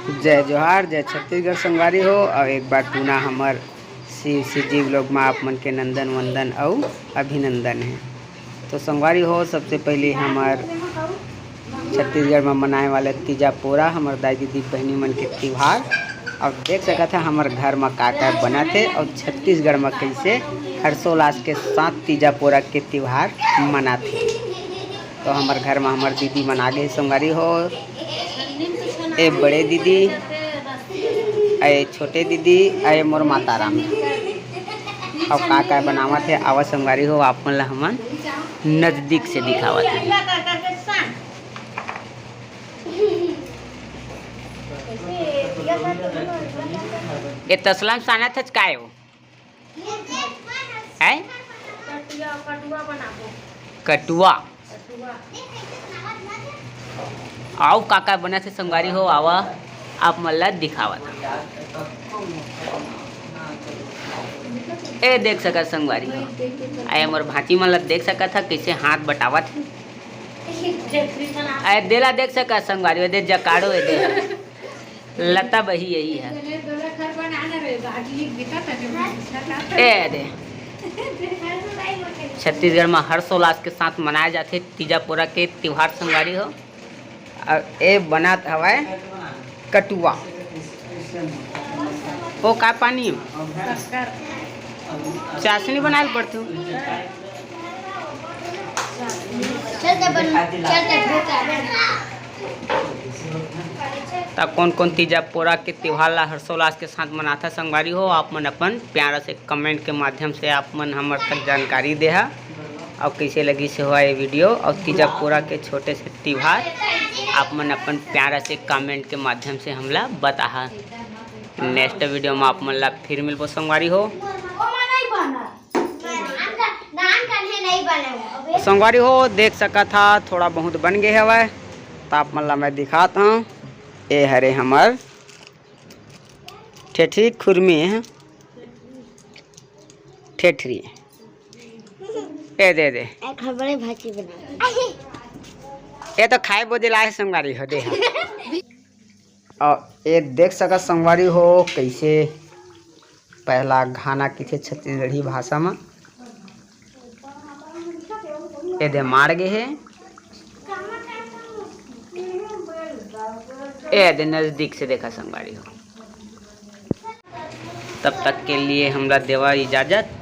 जय जोहार, जय छत्तीसगढ़ संगवारी हो। और एक बार पुनः हमार शिव लोग में आप मन के नंदन वंदन और अभिनंदन है। तो संगवारी हो, सबसे पहले हमार छत्तीसगढ़ में मनाए वाले तीजा पोरा हमार दाई दीदी बहनी मन के त्यौहार। और देख सकते हैं हमार घर में का बना थे और छत्तीसगढ़ में कैसे हर्षोल्लास के साथ तीजा पोरा के त्यौहार मनाते। तो हमार घर में हमार दीदी मन आगे संगवारी हो, ए बड़े दीदी, ए छोटे दीदी, ए मोर माता राम। और का बनावत है आवा संगवारी हो, आप मन ला हमन नजदीक से दिखावत है। ये तसला में साना था काय हो है कटुआ। आओ काका बना थे संगवारी हो, आवा आप मल्ला दिखावत। ए देख सका संगवारी हो, आए मोर भांची मन ला देख सका था कैसे हाथ बटावत है। आए देला देख सका संगवारी हो, दे जकाड़ो है दे लता बही यही है। ए दे छत्तीसगढ़ में हर्षोल्लास के साथ मनाया जाते तीजा पोरा के त्योहार संगवारी हो। और ए बनात हवाए कटुआ। ओ का पानी चाशनी बनाए पड़ते हो। तब कौन कौन तीजा पोरा के त्योहार ला हर्षोल्लास के साथ मनाता संगवारी हो, आप मन अपन प्यारा से कमेंट के माध्यम से आप मन हमर तक जानकारी दे हा। और कैसे लगी से हुआ ये वीडियो और तीजा पोरा के छोटे से त्यौहार आप मन अपन प्यारा से कमेंट के माध्यम से हमला बता। नेक्स्ट वीडियो में आप मन ला फिर मिलबो संगवारी हो। संगवारी हो देख सका था थोड़ा बहुत बन गए हवा, तो आप मन ला मैं दिखाता हूँ। ये हरे हमार ठेठरी खुरमी है, ठेठरी ए दे दे बड़े भाजी बना। ये तो खाए बोझे लाए संगवारी हो दे। और ये देख सका संगवारी हो कैसे पहला घाना किथे छत्तीसगढ़ी भाषा में ये दे मार गए है। ए दे नजदीक से देखा संगवारी हो। तब तक के लिए हमरा देवा इजाजत।